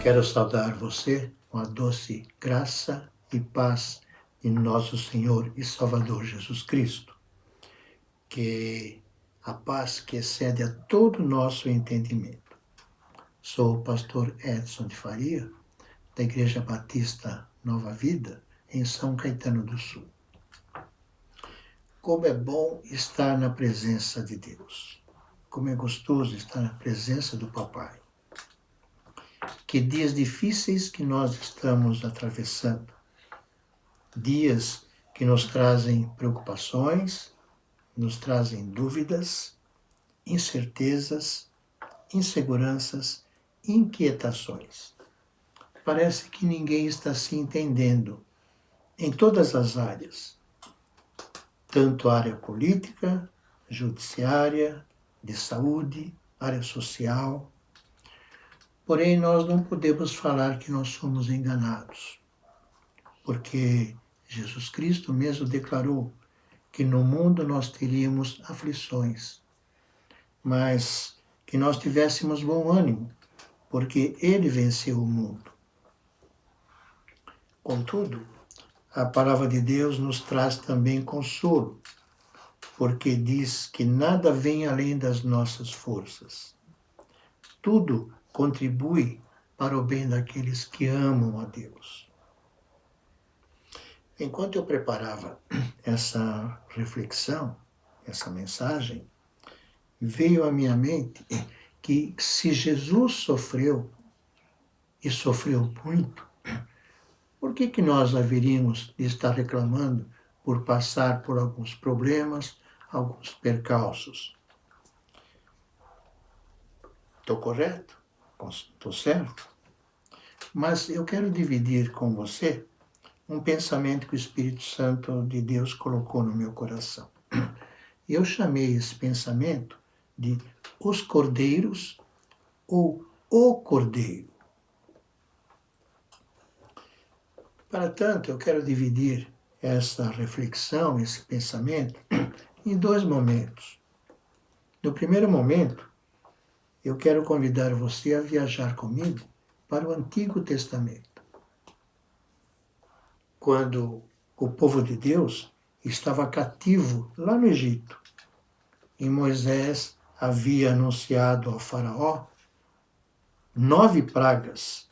Quero saudar você com a doce graça e paz de nosso Senhor e Salvador Jesus Cristo. Que a paz que excede a todo o nosso entendimento. Sou o pastor Edson de Faria, da Igreja Batista Nova Vida, em São Caetano do Sul. Como é bom estar na presença de Deus. Como é gostoso estar na presença do Papai. Que dias difíceis que nós estamos atravessando. Dias que nos trazem preocupações, nos trazem dúvidas, incertezas, inseguranças, inquietações. Parece que ninguém está se entendendo em todas as áreas, tanto a área política, judiciária, de saúde, área social. Porém, nós não podemos falar que nós somos enganados, porque Jesus Cristo mesmo declarou que no mundo nós teríamos aflições, mas que nós tivéssemos bom ânimo, porque Ele venceu o mundo. Contudo, a palavra de Deus nos traz também consolo, porque diz que nada vem além das nossas forças. Tudo contribui para o bem daqueles que amam a Deus. Enquanto eu preparava essa reflexão, essa mensagem, veio à minha mente que se Jesus sofreu, e sofreu muito, por que nós haveríamos de estar reclamando por passar por alguns problemas, alguns percalços? Estou correto? Estou certo? Mas eu quero dividir com você um pensamento que o Espírito Santo de Deus colocou no meu coração. Eu chamei esse pensamento de os cordeiros ou o cordeiro. Para tanto, eu quero dividir essa reflexão, esse pensamento, em dois momentos. No primeiro momento, eu quero convidar você a viajar comigo para o Antigo Testamento, quando o povo de Deus estava cativo lá no Egito, e Moisés havia anunciado ao faraó 9 pragas,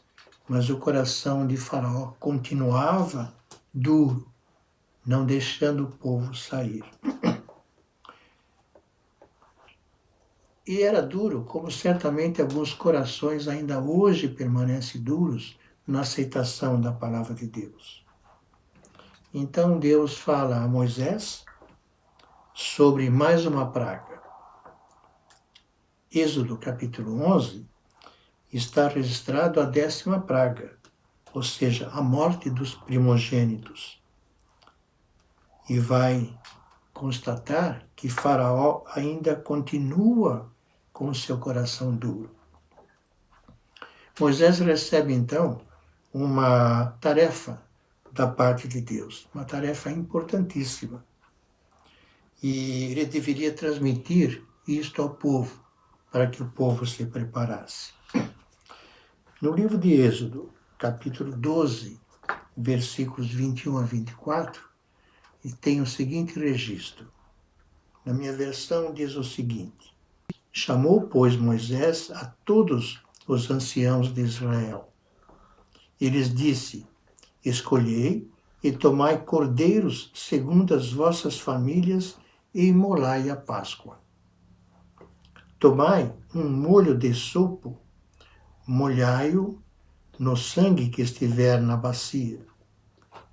mas o coração de Faraó continuava duro, não deixando o povo sair. E era duro, como certamente alguns corações ainda hoje permanecem duros na aceitação da palavra de Deus. Então Deus fala a Moisés sobre mais uma praga. Êxodo capítulo 11 está registrado a 10ª praga, ou seja, a morte dos primogênitos. E vai constatar que Faraó ainda continua com o seu coração duro. Moisés recebe então uma tarefa da parte de Deus, uma tarefa importantíssima. E ele deveria transmitir isto ao povo, para que o povo se preparasse. No livro de Êxodo, capítulo 12, versículos 21 a 24, tem o seguinte registro. Na minha versão diz o seguinte: Chamou, pois, Moisés a todos os anciãos de Israel. E lhes disse: Escolhei e tomai cordeiros segundo as vossas famílias e imolai a Páscoa. Tomai um molho de sopo, molhai-o no sangue que estiver na bacia,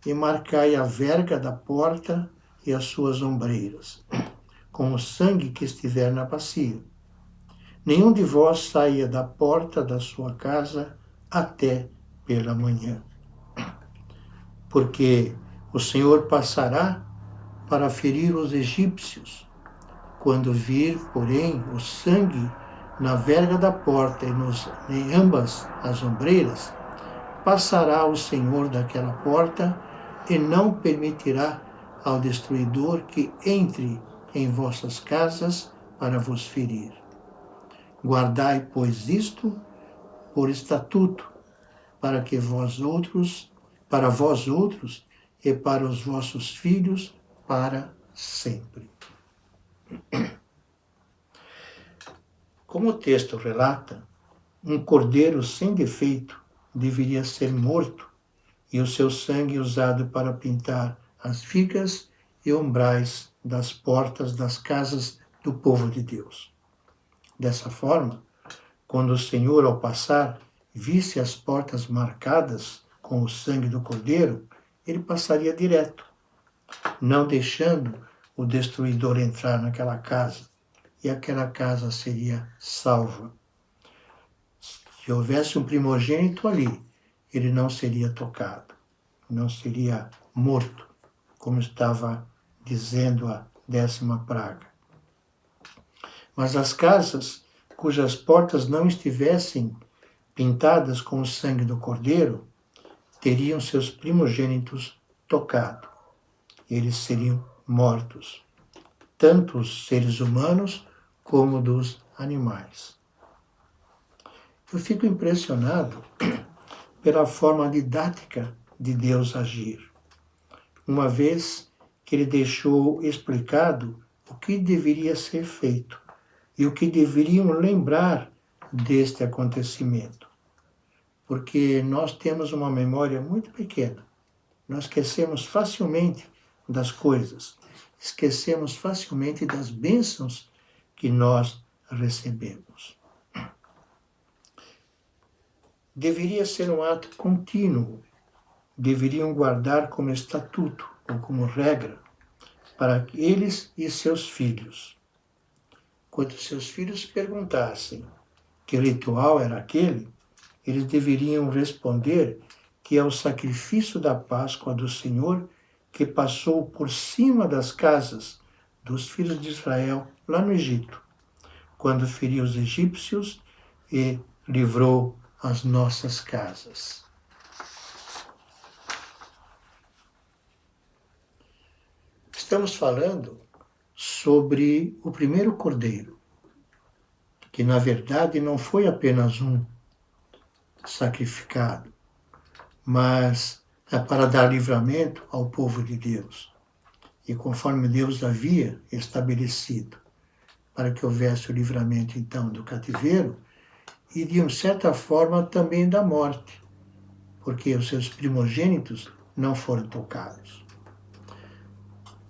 e marcai a verga da porta e as suas ombreiras, com o sangue que estiver na bacia. Nenhum de vós saia da porta da sua casa até pela manhã. Porque o Senhor passará para ferir os egípcios. Quando vir, porém, o sangue na verga da porta em ambas as ombreiras, passará o Senhor daquela porta e não permitirá ao destruidor que entre em vossas casas para vos ferir. Guardai, pois, isto por estatuto para vós outros e para os vossos filhos para sempre. Como o texto relata, um cordeiro sem defeito deveria ser morto e o seu sangue usado para pintar as vigas e umbrais das portas das casas do povo de Deus. Dessa forma, quando o Senhor, ao passar, visse as portas marcadas com o sangue do cordeiro, ele passaria direto, não deixando o destruidor entrar naquela casa, e aquela casa seria salva. Se houvesse um primogênito ali, ele não seria tocado, não seria morto, como estava dizendo a 10ª praga. Mas as casas cujas portas não estivessem pintadas com o sangue do cordeiro, teriam seus primogênitos tocado. Eles seriam mortos, tanto os seres humanos como dos animais. Eu fico impressionado pela forma didática de Deus agir, uma vez que ele deixou explicado o que deveria ser feito e o que deveriam lembrar deste acontecimento. Porque nós temos uma memória muito pequena. Nós esquecemos facilmente das coisas, esquecemos facilmente das bênçãos que nós recebemos. Deveria ser um ato contínuo, deveriam guardar como estatuto ou como regra para eles e seus filhos. Quando seus filhos perguntassem que ritual era aquele, eles deveriam responder que é o sacrifício da Páscoa do Senhor que passou por cima das casas dos filhos de Israel lá no Egito, quando feriu os egípcios e livrou as nossas casas. Estamos falando sobre o primeiro cordeiro, que na verdade não foi apenas um sacrificado, mas é para dar livramento ao povo de Deus. E conforme Deus havia estabelecido, para que houvesse o livramento então do cativeiro e de uma certa forma também da morte, porque os seus primogênitos não foram tocados.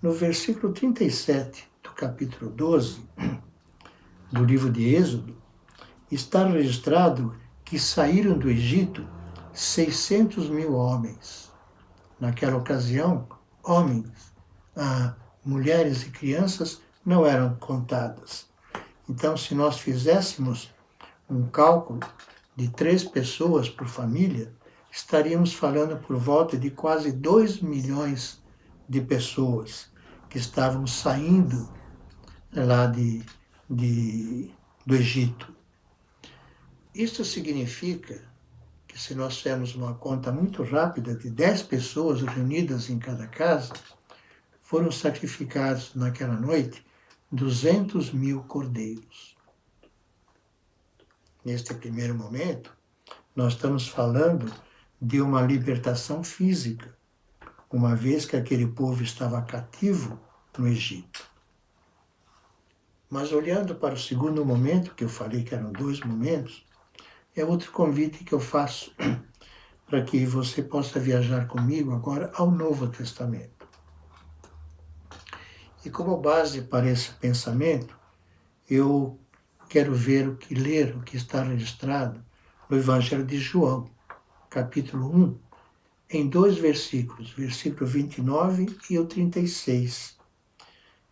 No versículo 37 do capítulo 12 do livro de Êxodo, está registrado que saíram do Egito 600.000 homens. Naquela ocasião, homens, mulheres e crianças não eram contadas. Então, se nós fizéssemos um cálculo de 3 pessoas por família, estaríamos falando por volta de quase 2 milhões de pessoas que estavam saindo lá do Egito. Isso significa que, se nós fizermos uma conta muito rápida de 10 pessoas reunidas em cada casa, foram sacrificados naquela noite 200.000 cordeiros. Neste primeiro momento, nós estamos falando de uma libertação física, uma vez que aquele povo estava cativo no Egito. Mas olhando para o segundo momento, que eu falei que eram 2 momentos, é outro convite que eu faço para que você possa viajar comigo agora ao Novo Testamento. E como base para esse pensamento, eu quero ler o que está registrado no Evangelho de João, capítulo 1, em 2 versículos, versículo 29 e o 36,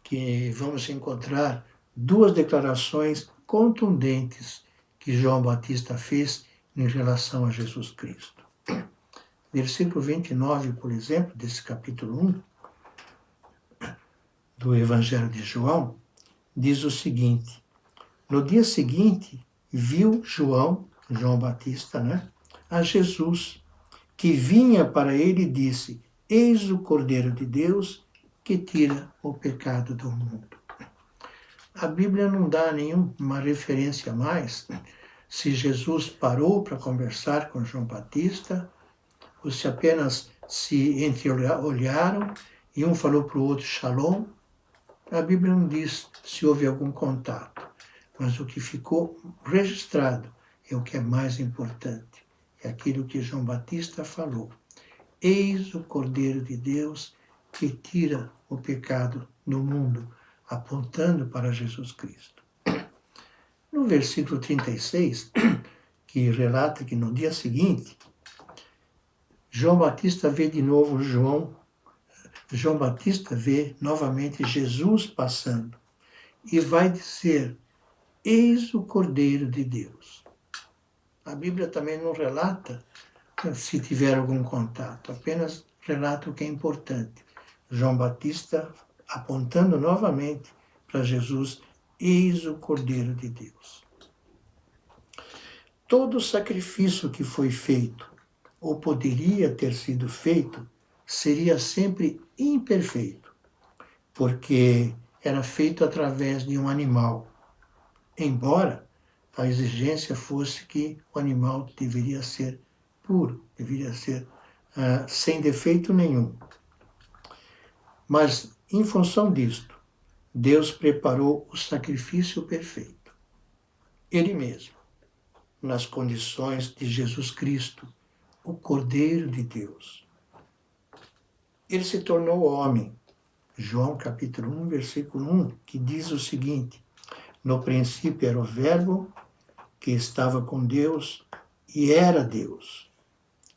que vamos encontrar 2 declarações contundentes que João Batista fez em relação a Jesus Cristo. Versículo 29, por exemplo, desse capítulo 1 do Evangelho de João, diz o seguinte: no dia seguinte, viu João Batista, a Jesus, que vinha para ele e disse: eis o Cordeiro de Deus que tira o pecado do mundo. A Bíblia não dá nenhuma referência mais se Jesus parou para conversar com João Batista, ou se apenas se entreolharam e um falou para o outro Shalom. A Bíblia não diz se houve algum contato, mas o que ficou registrado é o que é mais importante. É aquilo que João Batista falou. Eis o Cordeiro de Deus que tira o pecado do mundo, apontando para Jesus Cristo. No versículo 36, que relata que no dia seguinte, João Batista vê de novo João Batista vê novamente Jesus passando e vai dizer, eis o Cordeiro de Deus. A Bíblia também não relata se tiver algum contato, apenas relata o que é importante. João Batista apontando novamente para Jesus, eis o Cordeiro de Deus. Todo sacrifício que foi feito, ou poderia ter sido feito, seria sempre imperfeito, porque era feito através de um animal, embora a exigência fosse que o animal deveria ser puro, deveria ser sem defeito nenhum. Mas, em função disto, Deus preparou o sacrifício perfeito. Ele mesmo, nas condições de Jesus Cristo, o Cordeiro de Deus. Ele se tornou homem. João capítulo 1, versículo 1, que diz o seguinte, no princípio era o Verbo que estava com Deus e era Deus.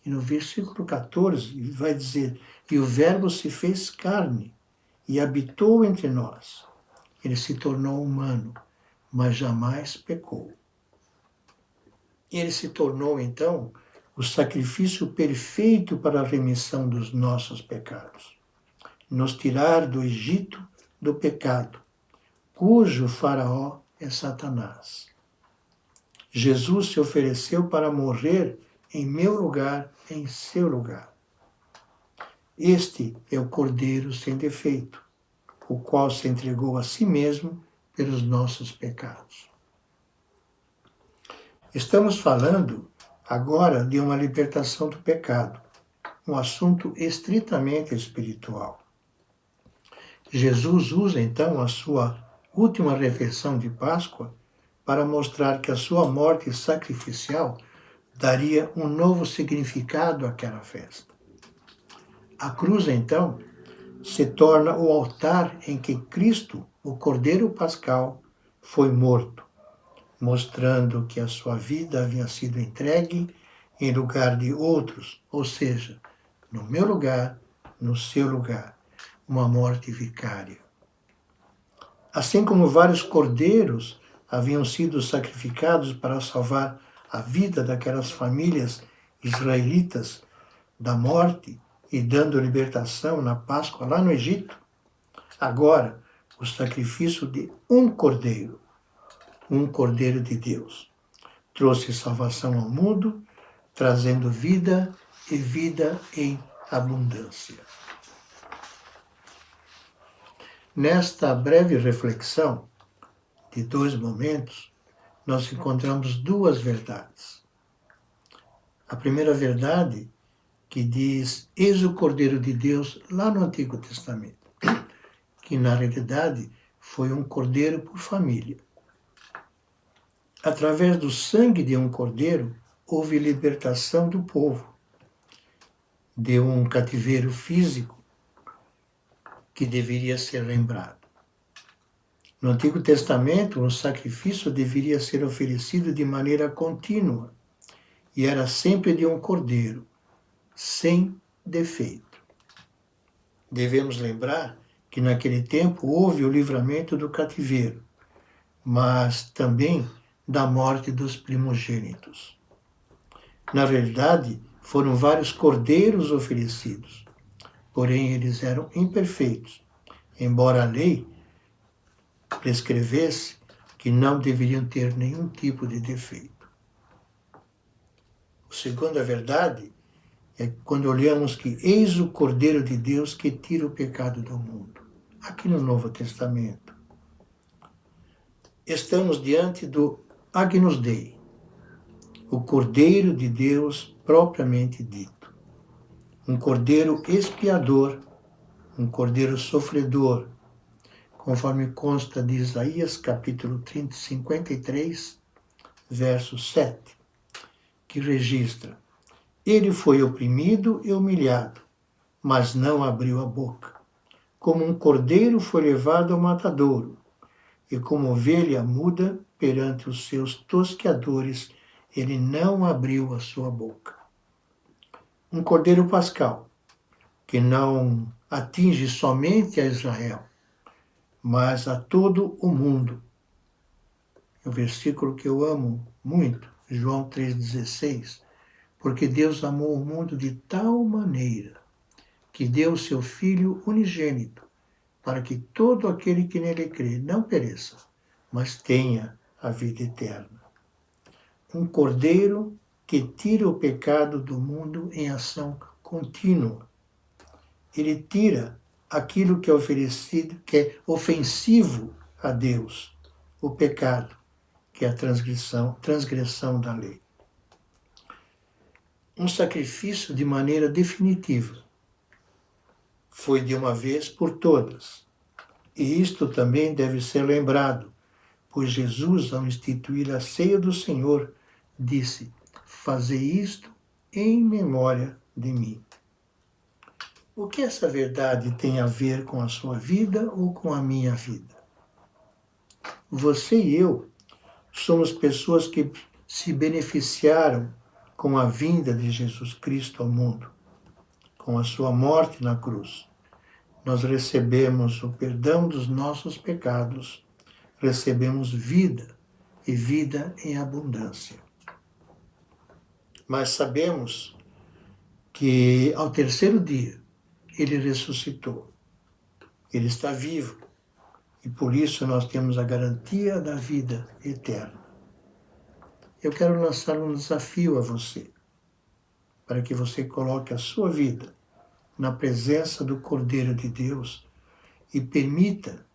E no versículo 14 ele vai dizer, e o Verbo se fez carne e habitou entre nós. Ele se tornou humano, mas jamais pecou. Ele se tornou, então, o sacrifício perfeito para a remissão dos nossos pecados. Nos tirar do Egito do pecado, cujo faraó é Satanás. Jesus se ofereceu para morrer em meu lugar, em seu lugar. Este é o Cordeiro sem defeito, o qual se entregou a si mesmo pelos nossos pecados. Estamos falando agora de uma libertação do pecado, um assunto estritamente espiritual. Jesus usa então a sua última refeição de Páscoa para mostrar que a sua morte sacrificial daria um novo significado àquela festa. A cruz, então, se torna o altar em que Cristo, o Cordeiro Pascal, foi morto, mostrando que a sua vida havia sido entregue em lugar de outros, ou seja, no meu lugar, no seu lugar, uma morte vicária. Assim como vários cordeiros haviam sido sacrificados para salvar a vida daquelas famílias israelitas da morte e dando libertação na Páscoa lá no Egito, agora o sacrifício de um cordeiro de Deus, trouxe salvação ao mundo, trazendo vida e vida em abundância. Nesta breve reflexão de 2 momentos, nós encontramos 2 verdades. A primeira verdade, que diz, eis o Cordeiro de Deus, lá no Antigo Testamento, que na realidade foi um cordeiro por família. Através do sangue de um cordeiro, houve libertação do povo de um cativeiro físico que deveria ser lembrado. No Antigo Testamento, um sacrifício deveria ser oferecido de maneira contínua e era sempre de um cordeiro, sem defeito. Devemos lembrar que naquele tempo houve o livramento do cativeiro, mas também da morte dos primogênitos. Na realidade, foram vários cordeiros oferecidos, porém eles eram imperfeitos, embora a lei prescrevesse que não deveriam ter nenhum tipo de defeito. A segunda verdade é quando olhamos que eis o Cordeiro de Deus que tira o pecado do mundo. Aqui no Novo Testamento, estamos diante do Agnus Dei, o Cordeiro de Deus propriamente dito. Um Cordeiro expiador, um Cordeiro sofredor, conforme consta de Isaías capítulo 53, verso 7, que registra: Ele foi oprimido e humilhado, mas não abriu a boca. Como um cordeiro foi levado ao matadouro, e como ovelha muda perante os seus tosqueadores, ele não abriu a sua boca. Um cordeiro pascal, que não atinge somente a Israel, mas a todo o mundo. É um versículo que eu amo muito, João 3,16, porque Deus amou o mundo de tal maneira que deu seu Filho unigênito, para que todo aquele que nele crê não pereça, mas tenha a vida eterna. Um cordeiro que tira o pecado do mundo em ação contínua. Ele tira aquilo que é oferecido, que é ofensivo a Deus, o pecado, que é a transgressão da lei. Um sacrifício de maneira definitiva. Foi de uma vez por todas. E isto também deve ser lembrado, pois Jesus, ao instituir a ceia do Senhor, disse: Fazei isto em memória de mim. O que essa verdade tem a ver com a sua vida ou com a minha vida? Você e eu somos pessoas que se beneficiaram com a vinda de Jesus Cristo ao mundo, com a sua morte na cruz. Nós recebemos o perdão dos nossos pecados, recebemos vida e vida em abundância. Mas sabemos que ao terceiro dia ele ressuscitou. Ele está vivo e por isso nós temos a garantia da vida eterna. Eu quero lançar um desafio a você, para que você coloque a sua vida na presença do Cordeiro de Deus e permita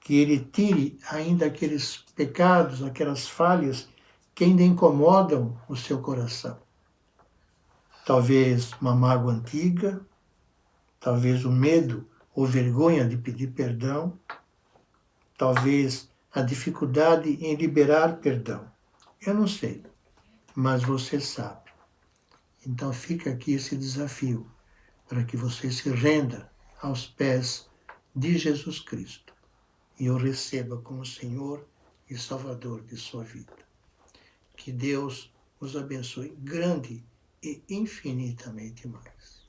que ele tire ainda aqueles pecados, aquelas falhas que ainda incomodam o seu coração. Talvez uma mágoa antiga, talvez o medo ou vergonha de pedir perdão, talvez a dificuldade em liberar perdão. Eu não sei, mas você sabe. Então fica aqui esse desafio para que você se renda aos pés de Jesus Cristo e o receba como Senhor e Salvador de sua vida. Que Deus os abençoe grande e infinitamente mais.